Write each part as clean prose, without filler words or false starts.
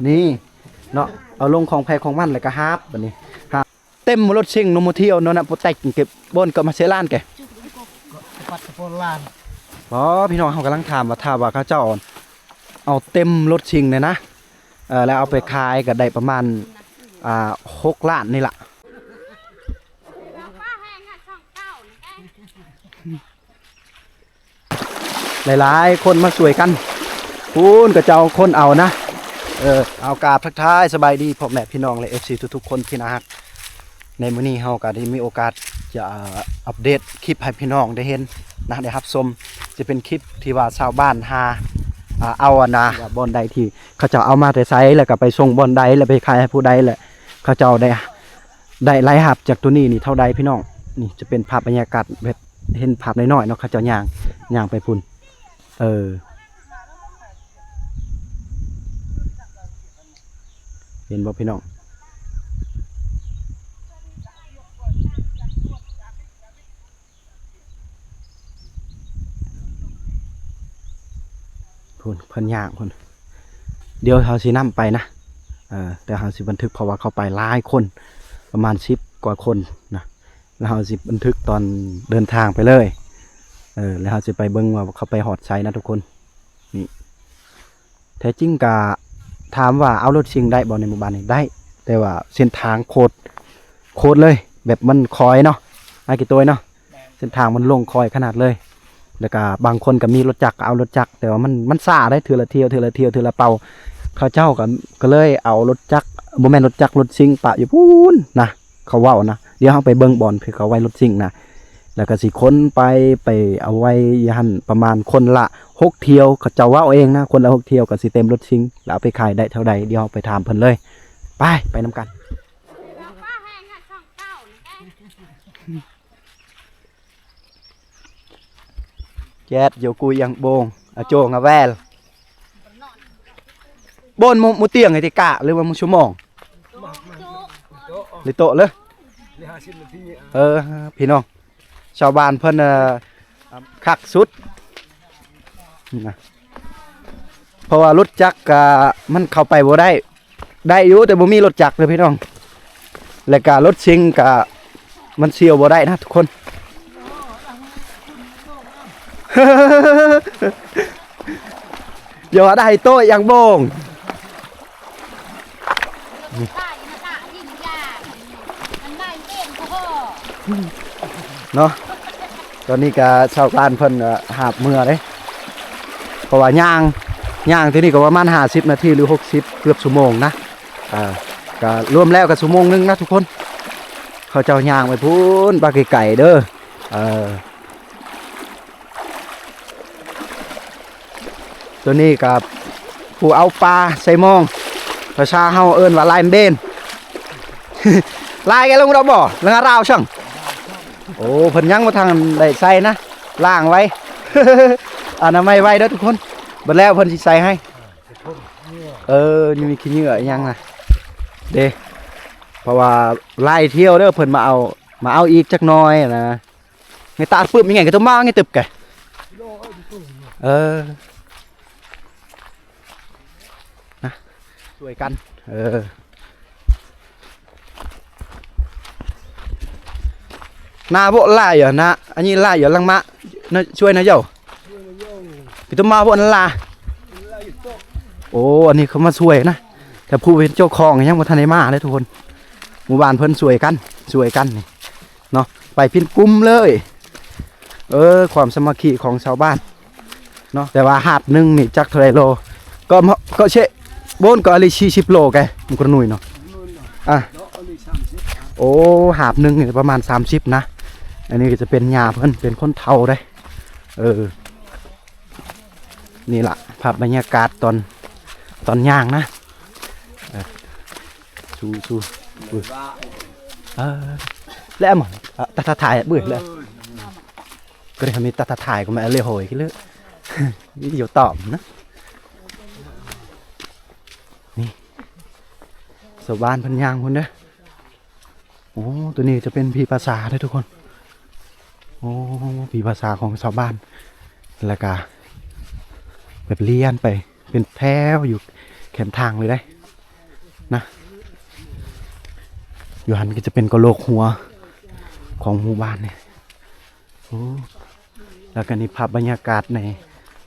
นี่เนาะเอาลงของแพของมันแล้วก็ฮาบบัดนี้ฮาบเต็มรถซิ่งนมเที่ยวเนาะนะโปรเตกเก็บบนก็มาเซลานแกปัดโบราณอ๋อพี่น้องเขากำลังถามว่าถ้าว่าเขาเจ้าเอาเต็มรถซิ่งเนี่ยนะแล้วเอาไปขายก็ได้ประมาณ6 ล้านนี่แหละหลายๆคนมาช่วยกันคุณก็เจ้าคนเอานะเอากาบทักทายสบายดีพ่อแม่พี่น้องและ FC ทุกๆคนที่นะฮะในมื้อนี้เฮาก็ได้มีโอกาสจะอัปเดตคลิปให้พี่น้องได้เห็นนะได้รับชมจะเป็นคลิปที่ว่าชาวบ้านเอานะบ่อนใดที่เขาเจ้าเอามาแต่ไซแล้วก็ไปส่งบ่อนใดแล้วไปขายให้ผู้ใดแหละเขาเจ้าได้รายรับจากตัวนี้นี่เท่าใดพี่น้องนี่จะเป็นภาพบรรยากาศแบบเห็นภาพน้อยๆเนาะเขาเจ้าย่างไปพุ่นเห็นบ่พี่น้องพุ่นเพิ่นย่างพุ่นเดี๋ยวเขาสินำไปนะแต่เขาสิบันทึกเพราะว่าเขาไปหลายคนประมาณ10 กว่าคนนะแล้วเขาสิบันทึกตอนเดินทางไปเลยแล้วเขาจะไปเบิ่งว่าเขาไปหอดไซนะทุกคนนี่แท้จริงกะถามว่าเอารถชิงได้บ่ในหมู่บ้านนี้ได้แต่ว่าเส้นทางโคตรเลยแบบมันคอยเนาะไอ้กี่ตัวเนาะเส้นทางมันลงคอยขนาดเลยแล้วก็บางคนก็มีรถจักรเอารถจักรแต่ว่ามันซ่าได้เทื่อละเที่ยวเป่าเขาเจ้าก็เลยเอารถจักรโมเมนต์รถจักรรถซิงปะอยู่พูนนะเขาว่านะเดี๋ยวเขาไปเบิ่งบอลเพื่อเขาไว้รถซิงนะแล้วก็สิค้นไปเอาไว้ยันประมาณคนละ6 เที่ยวเขาเจ้าว่าเองนะคนละ6 เที่ยวก็สิเต็มรถซิงแล้วเอาไปขายได้เท่าใดเดี๋ยวไปถามเพิ่นเลยไปนำกันแจ๊ดโยกุยยังโบงโจงแวลบนมุเตียงไงที่กะหรือว่ามุชั่วโมงหรือโตเลยพี่น้องชาวบ้านเพิ่นคักสุดนะเพราะว่ารถจักรมันเข้าไปบ่ได้อยู่แต่บ่มีรถจักรเลยพี่น้องและก็รถชิงก็มันเชี่ยวบ่ได้นะทุกคนอย่าได้โตอย่างโบงเนาะตอนนี้ก็ชาวบ้านเพิ่นหาบเมื่อเลยเพราะว่าย่างที่นี่ก็ประมาณ50 นาทีหรือ60เกือบชั่วโมงนะก็รวมแล้วก็ชั่วโมงนึงนะทุกคนเขาเจ้าย่างไปพูนปลาไก่เด้อตัวนี้กับผู้เอาปลาใส่มองภาษาเฮาเอิ้นว่าลายเด่น ลายแกลงเราบ่แล้วราวช่างโอ้เพิ่นยังมาทางได้ใส่นะล่างไว้ อนามัยไว้เด้อทุกคนบัดแล้วเพิ่นสิใส่ให้ยังมีขี้เหงื่อยังนะเด้เพราะว่าไล่เที่ยวเด้อเพิ่นมาเอาอีกจักหน่อยนะไงตาปื้มยังไงก็ต้องมาไงตึบแกนะช่วยกันนาโบไล่เหรอนะอันนี้ไล่เหรอลังมะช่วยนะเจ้าพี่ต้องมาโบนั่นล่ะโอ้อันนี้เขามาช่วยนะแต่ผู้เป็นเจ้าของยังมาทันได้มาเลยทุกคนหมู่บ้านเพิ่นช่วยกันนี่เนาะไปพินกุ้มเลยความสามัคคีของชาวบ้านเนาะแต่ว่าหาบนึงนี่จักเท่าไรโลก็เชะโบนก็อะไร40 โลแกมันก็หนุ่ยเนาะโอ้หาบนึงนี่ประมาณ30นะอันนี้ก็จะเป็นหญ้าเพิ่นเป็นคนเฒ่าได้นี่ล่ะภาพบรรยากาศตอนย่างนะชูแล้วมั้งตาถ่ายเบื่อเลยก็ได้ทำมีตาถ่ายก็มาเลยโหยกันเลยนี่เดี๋ยวตอบนะนี่ชาวบ้านพันยางคนเด้อโอ้ตัวนี้จะเป็นผีภาษาเลยทุกคนโอ้ผีภาษาของชาวบ้านแล้วก็แบบเลี้ยนไปเป็นแถวอยู่แคมทางเลยได้ นะอยู่หันก็จะเป็นกะโหลกหัวของหมู่บ้านเนี่ยโอ้แล้วก็นี่ภาพบรรยากาศใน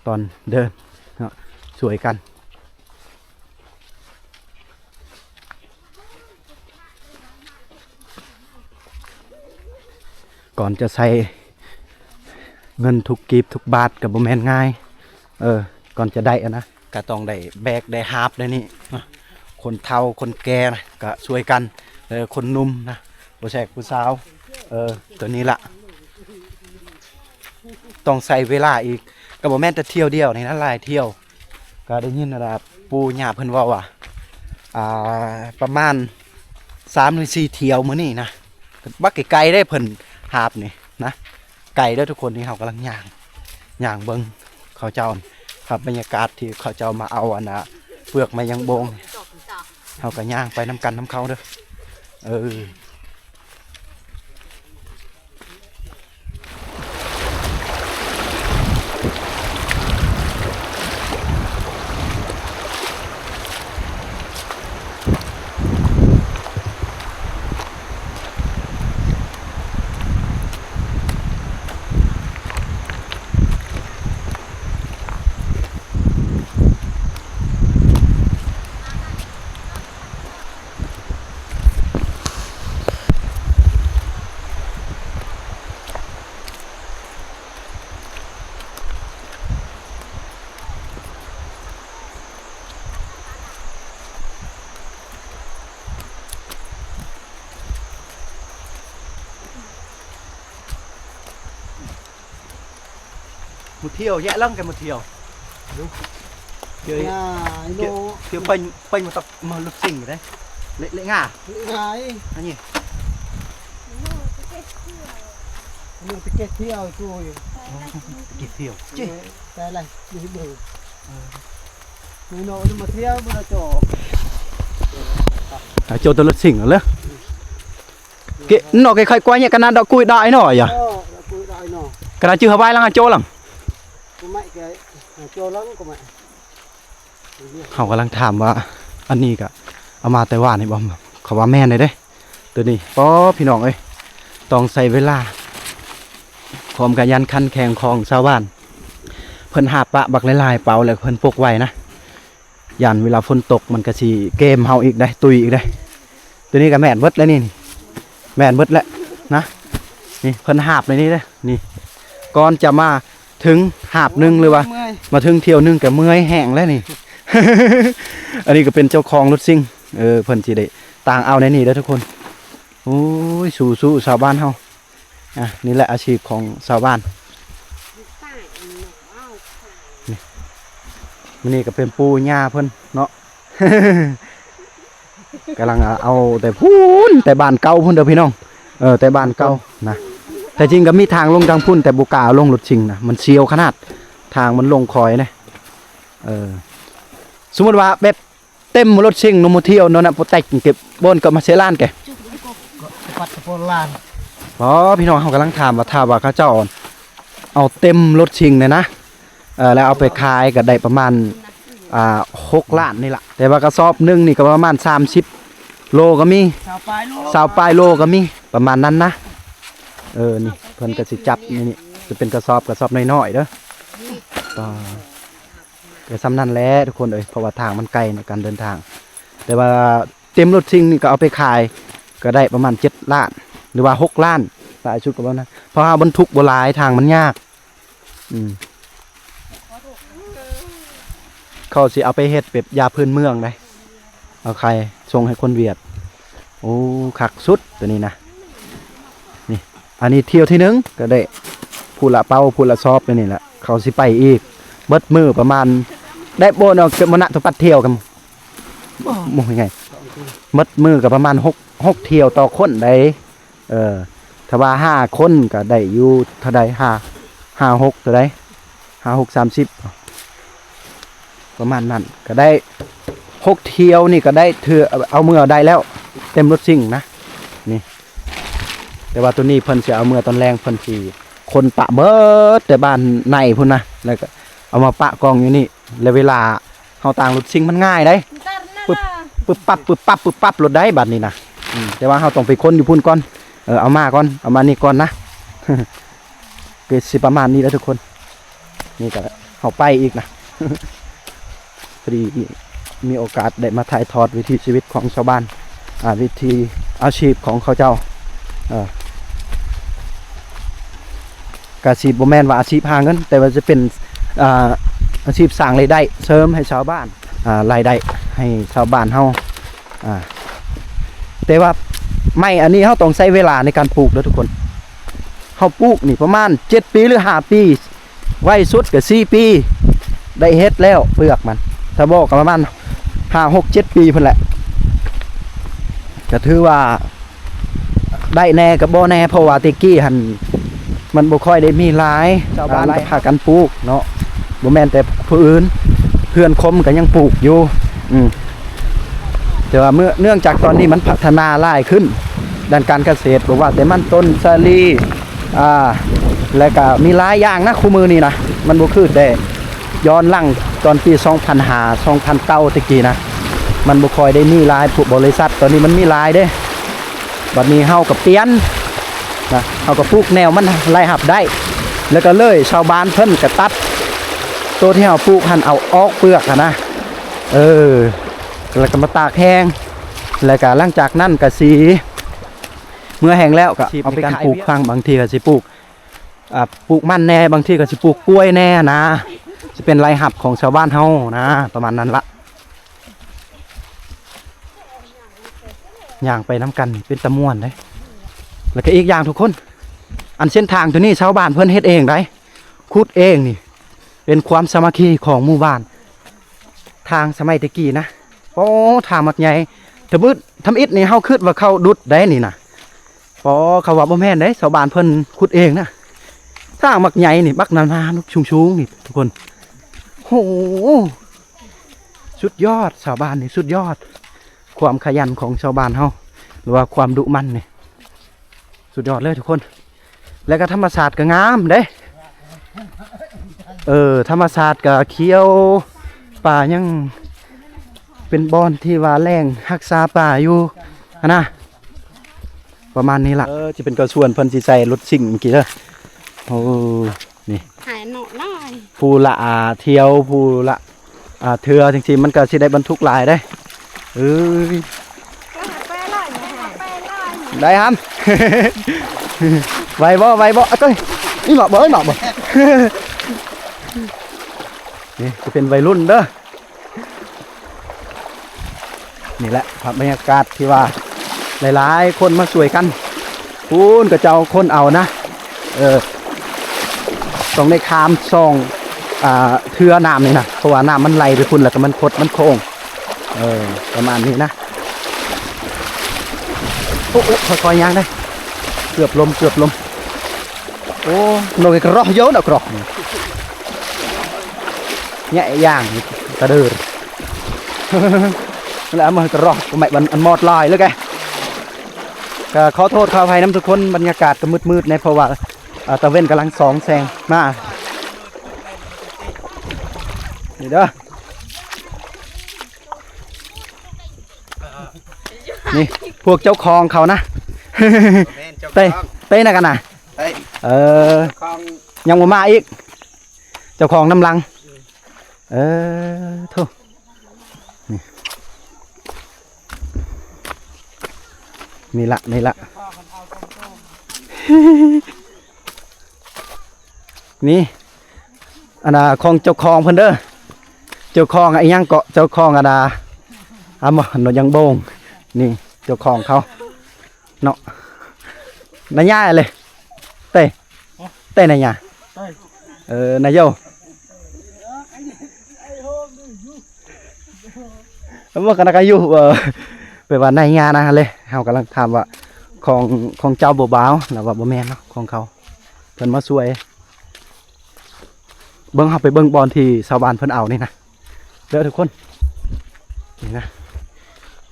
ตอนเดินเนาะสวยกันก่อนจะใส่เงินทุกกีบทุกบาทกับบ่แม่นง่ายก่อนจะได้นะก็ต้องได้แบกได้ฮาบได้นี่นะคนเฒ่าคนแก่นะก็ช่วยกันคนหนุ่มนะผู้แสกผู้สาวตัวนี้ละต้องใส่เวลาอีกก็บ่แม่นแต่เที่ยวเดียวนี่นะหลายเที่ยวก็ได้ยินนะปู่ย่าเพิ่นเว้าว่าประมาณ3 หรือ 4เที่ยวมื้อนี้นะบักไกลๆได้เพิ่นหาบนี่นะไก่เด้อทุกคนนี่เฮากำลังย่างเบิ่งเขาเจ้าครับบรรยากาศที่เขาเจ้ามาเอาเปลือกมายังโบงเฮาก็ย่างไปน้ำกันน้ำเขาเด้อmột thiều nhẹ lăng cái một thiều đúng chơi thiều pênh một tập mà lục xình ở đây lệ ngả gái anh nhỉ mình phải kết thiêu rồi kịp thiều chứ đây này đi đường người nội mà thiêu bây giờ chỗ tôi lục xình rồi đấy cái nó cái khai quay nhỉ cái nào đó cùi đại nổi à cái nào chưa hợp ai lăng chỗ lằngเขากำลังถามว่าอันนี้ก็เอามาแต่ว่านี่บอมเขาว่าแม่นเลยเด้ตัวนี้ป๊อพี่น้องเอ้ยต้องใส่เวลาพร้อมกับยันคันแข่งของชาวบ้านเพิ่นหาปะบักหลายๆเป่าแล้วเพิ่นพกไว้นะยันเวลาฝนตกมันก็สิเกมเฮาอีกได้ตุยอีกได้ตัวนี้ก็แม่นเบิดแล้วนี่แม่นเบิดแล้วนะนี่เพิ่นหาบเลยนี่เด้นี่ก่อนจะมาถึงหาบนึงหรือว่ามาถึงเที่ยวนึงก็เมื่อยแห้งแล้วนี่ อันนี้ก็เป็นเจ้าของรถซิ่งเพิ่นสิได้ต่างเอาในนี่เด้อทุกคนโอ้ยสู้ๆชาวบ้านเฮานี่แหละอาชีพของชาวบ้านนี่ก็เป็นปูหญ้าเพิ่นเนาะ กำลังเอาแต่พูนแต่บ้านเก่าพุ่นเด้อพี่น้องแต่บ้านเก่านะแต่จริงก็มีทางลงทางพุ่นแต่บุกล้าลงรถชิงนะมันเชียวขนาดทางมันลงคอยนะสมมติว่าแบบเต็มรถชิงนมเที่ยวนั่นนะโปรเตกเก็บบนกับมาเซลานแก ปัดตะโพนลาน อ๋อพี่น้องเขากำลังถามว่าถ้าว่าเขาเจ้าเอาเต็มรถชิงเลยนะแล้วเอาไปขายก็ได้ประมาณ6 ล้านนี่แหละแต่ว่ากระสอบนึงนี่ก็ประมาณ30 โลก็มี20 โลก็มีประมาณนั้นนะนี่เพิ่นก็สิจับนี่จะเป็นกระสอบน้อยๆเด้อก็ซ้ำนั่นแหละทุกคนเพราะว่าทางมันไกลในการเดินทางแต่ว่าเต็มรถซิ่งนี่ก็เอาไปขายก็ได้ประมาณ7 ล้านหรือว่า6 ล้านหลายชุดก็บ่นะเพราะว่าบรรทุกบ่หลายทางมันยากเขาสิเอาไปเฮ็ดแบบยาพื้นเมืองได้เอาใครส่งให้คนเวียดโอ้คักสุดตัวนี้นะนี่อันนี้เที่ยวที่1ก็ได้ผู้ละเป้าผู้ละซอบนี่แหละเขาสิไปอีกเบิดมือประมาณได้โบนเอาเกิดมณะทุปัดเที่ยวกันมองยังไงเบิดมือกับประมาณ6 เที่ยวต่อคนได้ถ้าว่า5 คนก็ได้อยู่เท่าใด5 6เท่าใด5 6 30ประมาณนั้นก็ได้6 เที่ยวนี่ก็ได้เอามือได้แล้วเต็มรถซิ่งนะนี่แต่ว่าตัวนี้เพิ่นสิเอามือตอนแรงเพิ่นสิคนปะเบิดแต่บ้านในพุ่นนะแล้วก็เอามาปะกองอยู่นี่แล้วเวลาเฮาต่างรถซิ่งมันง่ายได้ ปึ๊บปั๊บปึ๊บปั๊บปึ๊บปั๊บรถได้บัดนี้นะแต่ว่าเราต้องไปค้นอยู่พุ่นก่อนเอามาก่อนเอามานี่ก่อนนะ เกิดสิประมาณนี้แล้วทุกคนนี่ก็เขาไปอีกนะ พอดีมีโอกาสได้มาถ่ายทอดวิถีชีวิตของชาวบ้านวิธีอาชีพของเขาเจ้ากาชีพบ่แม่นว่าอาชีพหาเงินแต่ว่าจะเป็นอาชีพสร้างรายได้เสริมให้ชาวบ้านรายได้ให้ชาวบ้านเฮาแต่ว่าไม่อันนี้เฮาต้องใช้เวลาในการปลูกแล้วทุกคนเฮาปลูกนี่ประมาณ7ปีหรือ5ปีไว้สุดก็4ปีได้เฮ็ดแล้วเปลือกมันถ้าบอกก็ประมาณ5 6 7ปีพุ่นแหละก็ถือว่าได้แน่กับบ่แน่เพราะว่าตะกี้หั่นมันบ่ค่อยได้มีหลายชาวบ้านก็พากันปลูกเนาะบ่แม่นแต่ผู้อื่นเพื่อนคมก็ยังปลูกอยู่แต่ว่าเนื่องจากตอนนี้มันพัฒนาหลายขึ้นด้านการเกษตรบอกว่าแต่มันต้นสาลีแล้วก็มีหลายอย่างนะคู่มือนี่นะมันบ่คือแต่ย้อนหลังตอนปี2005 2009ตะกี้นะมันบ่ค่อยได้มีหลายผู้บริษัทตอนนี้มันมีหลายเด้บัดนี้เฮาก็เปลี่ยนนะเฮาก็ปลูกแนวมันไล่หับได้แล้วก็เลยชาวบ้านเพิ่นก็ตัดตัวที่เฮาปลูกหั่นเอาออกเปลือกนะแล้วก็มาตากแห้งแล้วก็หลังจากนั้นก็สีเมื่อแห้งแล้วก็เอาไปการปลูกฟังบางทีก็สิปลูกมันแน่บางทีก็สิปลูกกล้วยแน่นะจะเป็นรายหับของชาวบ้านเฮานะประมาณนั้นละย่างไปน้ำกันเป็นตะม่วนเลยแล้วก็อีกอย่างทุกคนอันเส้นทางตัวนี้ชาวบ้านเพิ่นเฮ็ดเองได้ขุดเองนี่เป็นความสามัคคีของหมู่บ้านทางสมัยตะกี้นะโอ้ทางมักใหญ่ถ้าบึดทำอิฐนี่เฮาคิดว่าเขาดุดได้นี่นะพอเขาว่าบ่แม่นได้ชาวบ้านเพิ่นขุดเองนะทางมักใหญ่นี่บักนาๆชุงๆนี่ทุกคนโหสุดยอดชาวบ้านนี่สุดยอดความขยันของชาวบ้านเฮาหรือว่าความดุมั่นนี่สุดยอดเลยทุกคนแล้วก็ธรรมศาสตร์ก็งามเด้ธรรมศาสตร์ก็เขียวป่ายังเป็นบอนที่ว่าแรงรักษาป่าอยู่นะประมาณนี้ล่ะจะเป็นกระส่วนเพิ่นสิใส่รถซิ่งเมื่อกี้เด้อโอ้นี่หายหนอน้อย ผู้ละเที่ยวผู้ละเทือจริงๆมันก็สิได้บรรทุกหลายได้ได้ครับ ไวบ่ก็นี่หนอบ่นี่จะเป็นวัยรุ่นเด้อนี่แหละครับบรรยากาศที่ว่าหลายๆคนมาช่วยกันพูนกับเจ้าคนเอานะต้องได้ข้ามซองเทือน้ำนี่นะเพราะว่าน้ำมันไหลไปพุ่นแล้วก็มันคดมันโค้งประมาณนี้นะโอ้ค่อยๆย่างได้เกือบลมโอ้หน่อยกระรอกเยอะนะกระรอกเนี่ยย่างกระเดือแล้วมันกระรอกก็ไม่อันมอดลอยเลยแกก็ขอโทษขออภัยน้ำทุกคนบรรยากาศก็มืดๆในเพราะว่าตะเว้นกำลังสองแซงมานี่เด้อนี่พวกเจ้าของเขานะเต้นะกันนะยังมาอีกเจ้าของน้ำลังโธ่นี่ละนี่อันน่ะของเจ้าของเพิ่นเด้อเจ้าของไอ้ยังเกาะเจ้าของอันน่ะหนยังโบงนี่เจ้าของเขาเนาะนายย่าเลยเต้นายย่านายโยแล้วว่ากันนะกันอยู่ไปว่านายย่านะเลยเขากำลังถามว่าของเจ้าบ่บ่าวแล้วว่าบ่แม่นเนาะของเขาเพิ่นมาช่วยเบิ่งเฮาไปเบิ่งบอลที่ชาวบ้านเพิ่นเอานี่นะเด้อทุกคนนี่นะ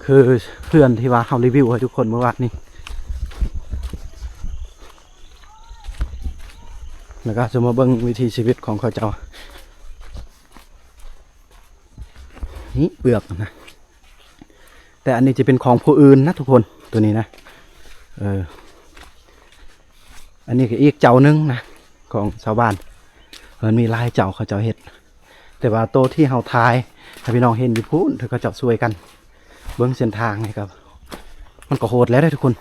คือเพื่อนที่ว่าเฮารีวิวให้ทุกคนเมื่อวานนี้แล้วก็จะมาเบิ่งวิถีชีวิตของเขาเจ้านี่เปลือกนะ แต่อันนี้จะเป็นของผู้อื่นนะทุกคนตัวนี้นะอันนี้ก็อีกเจ้านึงนะของชาวบ้านมันมีหลายเจ้าเขาเจ้าเฮ็ดแต่ว่าโตที่เฮาทายถ้าพี่น้องเห็นอยู่พูนเธอก็เจ้าช่วยกันเบิ่งเส้นทางนี่ครับมันก็โหดแล้วได้ทุกคน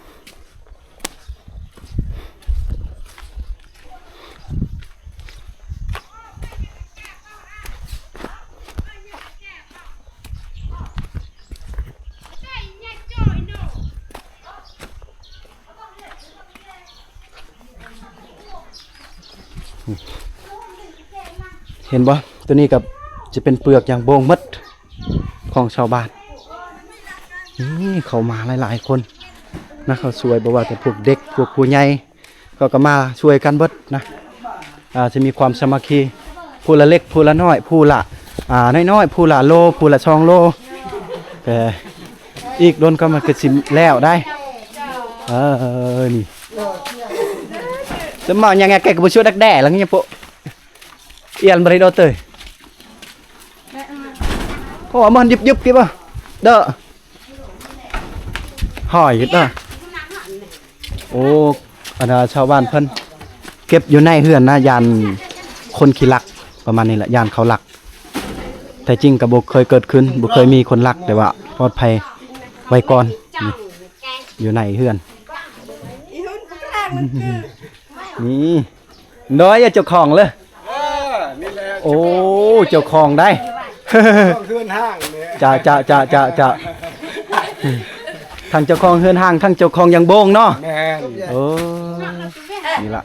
เห็นบ่ตัวนี้กับจะเป็นเปลือกอย่างโบงมัดของชาวบ้านนี่เขามาหลายๆคนนะเขาช่วยบอกว่าแต่พวกเด็กพวกผู้ใหญ่ก็มาช่วยกันเบิดนะจะมีความสามัคคีผู้ละเล็กผู้ละน้อยผู้ละน้อยๆผู้ละโลผู้ละ2 โลแต่อีกโดนก็มันก็สิแล้วได้นี่จะมาอย่างไงแกก็บ่ช่วยดักแด่แล้วงี้โปเอียนบ่ได้ดอกเตยเพราะว่ามันยุบๆกี่บ่เด้อหอยอยู่เด้อโอ้อันน่ะชาวบ้านเพิ่นเก็บอยู่ในเฮือนนะยานคนขี้ลักประมาณนี้แหละยานเขาลักแต่จริงก็บ่เคยเกิดขึ้นบ่เคยมีคนลักแต่ว่าปลอดภัยไว้ก่อนอยู่ในเฮือนนี่น้อยเจ้าของเลยนี่แหละ โอ้เจ้าของได้ เพื่อนห้างเนี่ย จะทางเจ้าของเฮือนห้างทางเจ้าของยังโบงเนาะ แม่น โอ้นี่ล่ะ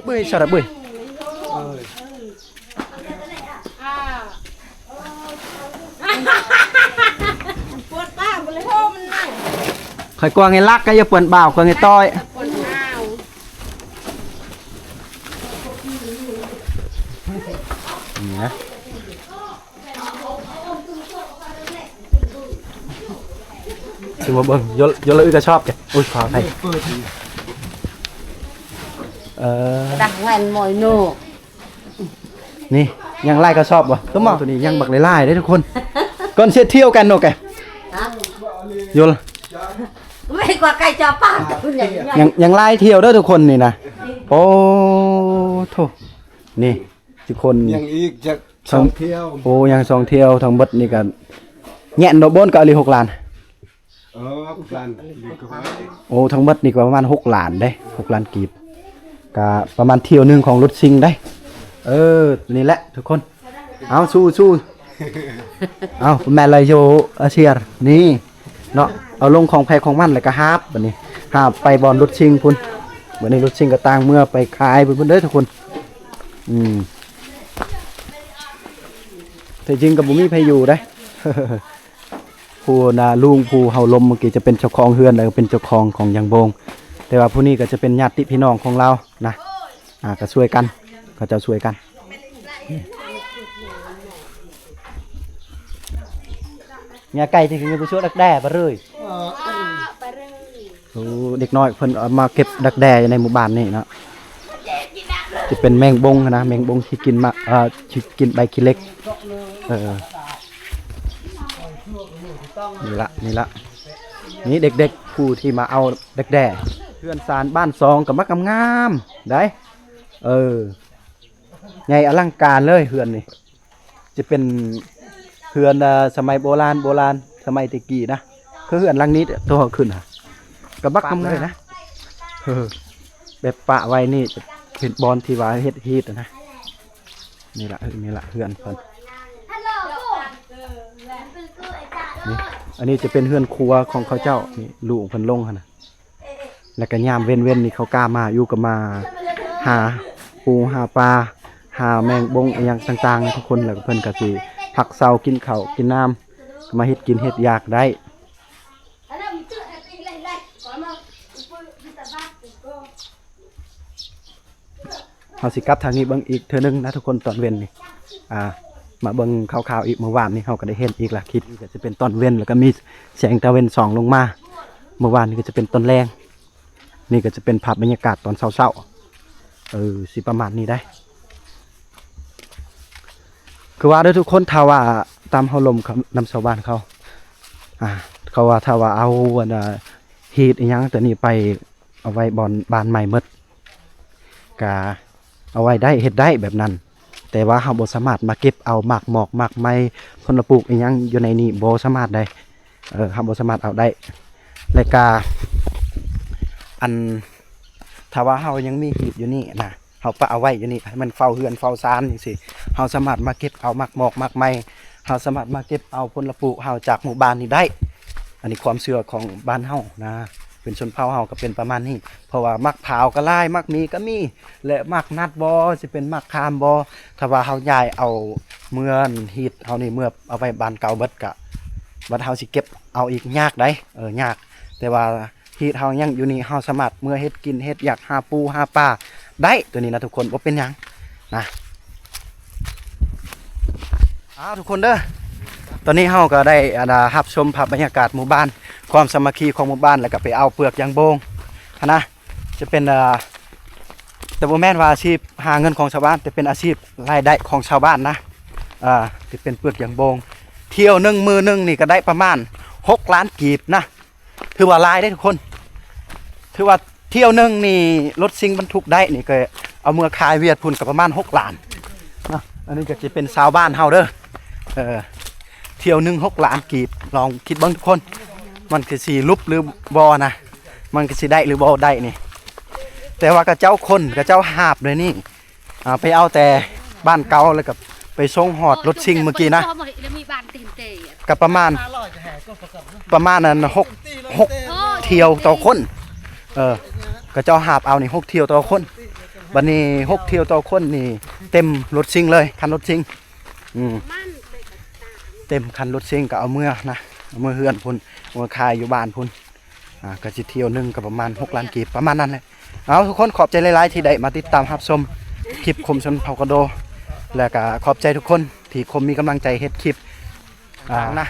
บุ้ยสระบุ้ยข่อยกวางไงลักก็อย่าเปื่อนบ่าวกวางไงต้อยนี่นะถึงมาเบิ่งยศละอึก็ชอบแกอุ้ยขออภัยดักเงินหมอยโน นี่ยังไล่ก็ชอบวะก็มองตัวนี้ยังบักไล่ได้ทุกคนก่อนเสียเที่ยวกันโนแกยศ ไม่กว่าไก่จอป้าคุณอย่างยังไล่เที่ยวเด้อทุกคนนี่นะโอ้โถนี่ทุกคน ยังอีกจะท่องเที่ยว โอ้ยัง2 เที่ยวทั้งหมดนี่กันแง่นดอกบนก็ali 6 ล้านกันดีกว่า โอ้ทั้งหมดนี่ก็ประมาณ6 ล้านได้6 ล้านกีบก็ประมาณเที่ยวนึงของรถซิงได้นี่แหละทุกคนเอาสู้เอาแม่เลยโยอาเชียร์นี่เนาะเอาลงของแพของมันเลยก็ฮาบบัดนี้ฮาบไปบอลรถซิงพุ่นบัดนี้รถซิงก็ต่างเมื่อไปขายพุ่นเด้อทุกคนแต่จริงกับบุมีไผอยู่ได้ ผู้นาลุงผู้เฮาลมเมื่อกี้จะเป็นเจ้าของเฮือนแล้วก็เป็นเจ้าของของยังโบงแต่ว่าผู้นี้ก็จะเป็นญาติพี่น้องของเรานะก็ช่วยกันก็จะช่วยกันเนี่ยไก่ที่คือผู้ช่วยดักแด้ไปเลยโอ้เด็กน้อยเพิ่นเอามาเก็บดักแด้ในหมู่บ้านนี่เนาะจะเป็นแมงบงนะแมงบงที่กินที่กินใบขี้เล็กนี่ละนี่เด็กๆผู้ที่มาเอาดักแด้เพื่อนสารบ้านซองกับมักงามได้ไงอลังการเลยเฮือนนี่จะเป็นเฮือนสมัยโบราณสมัยตะกี้นะคือเฮือนหลังนี้ตัวขึ้นกับมักงามเลยนะแบบปะไว้นี่จะเป็นบอลที่ว่าเฮ็ดฮีทนะนี่ละเฮือนเพิ่นนี่อันนี้จะเป็นเฮือนครัวของเขาเจ้านี่ลูกเพิ่นลงหั่นน่ะแล้วก็ยามเว้นนี่เขากล้ามาอยู่กับมาหาปูหาปลาหาแมงบงอย่างต่างๆทุกคนแล้วก็เพิ่นก็สิผักเซากินข้าวกินน้ำมาเฮ็ดกินเฮ็ดอยากได้เฮาสิกลับทางนี้เบิ่งอีกเทื่อนึงนะทุกคนตอนเว้นนี่มาเบิ่งข่าวๆอีกเมื่อวานนี้เฮาก็ได้เห็นอีกล่ะคิดก็จะเป็นตอนเว้นแล้วก็มีแสงตะเวนส่องลงมาเมื่อวานนี้ก็จะเป็นตอนแรงนี่ก็จะเป็นภาพบรรยากาศตอนเช้าๆสิประมาณนี้ได้คือว่าด้วยทุกคนถ้าว่าตามเฮาลมนำชาวบ้านเขา เขาว่าถ้าว่าเอาอันฮีทอีหยังตัวนี้ไปเอาไว้บอนบ้านใหม่หมดกะเอาไว้ได้เฮ็ดได้แบบนั้น แต่ว่าเฮาบ่สามารถมาเก็บเอาหมากหมอกหมากไม้ผลปลูกอีหยังอยู่ในนี้บ่สามารถได้เฮาบ่สามารถเอาได้และกาอันถ้าว่าเฮายังมีหีบอยู่นี่นะเฮาปะเอาไว้อยู่นี่ให้มันเฝ้าเฮือนเฝ้าซานจังซี่เฮาสามารถมาเก็บเอาหมากหมอกหมากไม้เฮาสามารถมาเก็บเอาผลปลูกเฮาจากหมู่บ้านนี้ได้อันนี้ความเชื่อของบ้านเฮานะเป็นชนเผ่าเฮาก็เป็นประมาณนี้เพราะว่ามักเผาวก็หลายมักมีก็มีและมักนัดบ่สิเป็นมักคามบ่ถ้าว่าเฮาย้ายเอาเมื่อฮีดเฮานี่เมื่อเอาไว้บ้านเก่าเบิดกะบัดเฮาสิเก็บเอาอีกยากได้ยากแต่ว่าฮีดเฮายังอยู่นี่เฮาสามารถเมื่อเฮ็ดกินเฮ็ดอยากหาปูหาปลาได้ตัวนี้นะทุกคนบ่เป็นหยังนะทุกคนเด้อตอนนี้เฮาก็ได้รับชมภาพบรรยากาศหมู่บ้านความสามัคคีของหมู่บ้านแล้วก็ไปเอาเปลือกยางโบงนะจะเป็นแต่บ่แม่นว่าอาชีพหาเงินของชาวบ้านแต่เป็นอาชีพรายได้ของชาวบ้านนะที่เป็นเปลือกยางโบงเที่ยวนึงมือนึงนี่ก็ได้ประมาณ6 ล้านกีบนะถือว่าหลายได้ทุกคนถือว่าเที่ยวนึงนี่รถซิ่งบรรทุกได้นี่ก็เอาเมื่อขายเวียดพุ่นก็ประมาณ6 ล้านนะอันนี้ก็จะเป็นชาวบ้านเฮาเด้อเที่ยวนึง6 ล้านกีบลองคิดบ้างทุกคนมันคือสีลุบหรือบอนะมันคือสีได้หรือบอได้นี่แต่ว่ากระเจ้าคนกระเจ้าหาบเลยนี่ไปเอาแต่บ้านเก่าแล้วกับไปส่งหอดรถซิ่งเมื่อกี้นะกับประมาณนั้นหกเที่ยวต่อคนกระเจ้าหาบเอานี่6 เที่ยวต่อคนบัดนี้6 เที่ยวต่อคนนี่เต็มรถซิ่งเลยคันรถซิ่งเต็มคันรถซิ่งก็เอาเมื่อนะเอาเมื่อเฮือนพุ่นเอามื่อคายอยู่บ้านพุ่นก็สิเที่ยวนึงก็ประมาณ6 ล้านกีบประมาณนั้นแหละเอาทุกคนขอบใจหลายๆที่ได้มาติดตามรับชมคลิปคมชนเผ่ากระโดแล้วก็ขอบใจทุกคนที่คมมีกำลังใจเฮ็ดคลิปนะ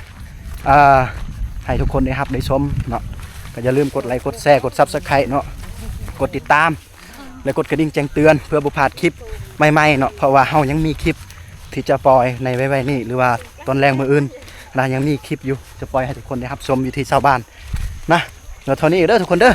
ให้ทุกคนได้รับได้ชมเนาะก็อย่าลืมกดไลค์กดแชร์กด Subscribe เนาะกดติดตามและกดกระดิ่งแจ้งเตือนเพื่อบ่พลาดคลิปใหม่ๆเนาะเพราะว่าเฮายังมีคลิปที่จะปล่อยในไว้นี่หรือว่าตอนแรงมื้ออื่นนะยังมีคลิปอยู่จะปล่อยให้ทุกคนได้รับชมอยู่ที่ชาวบ้านนะแล้วเท่านี้เด้อทุกคนเด้อ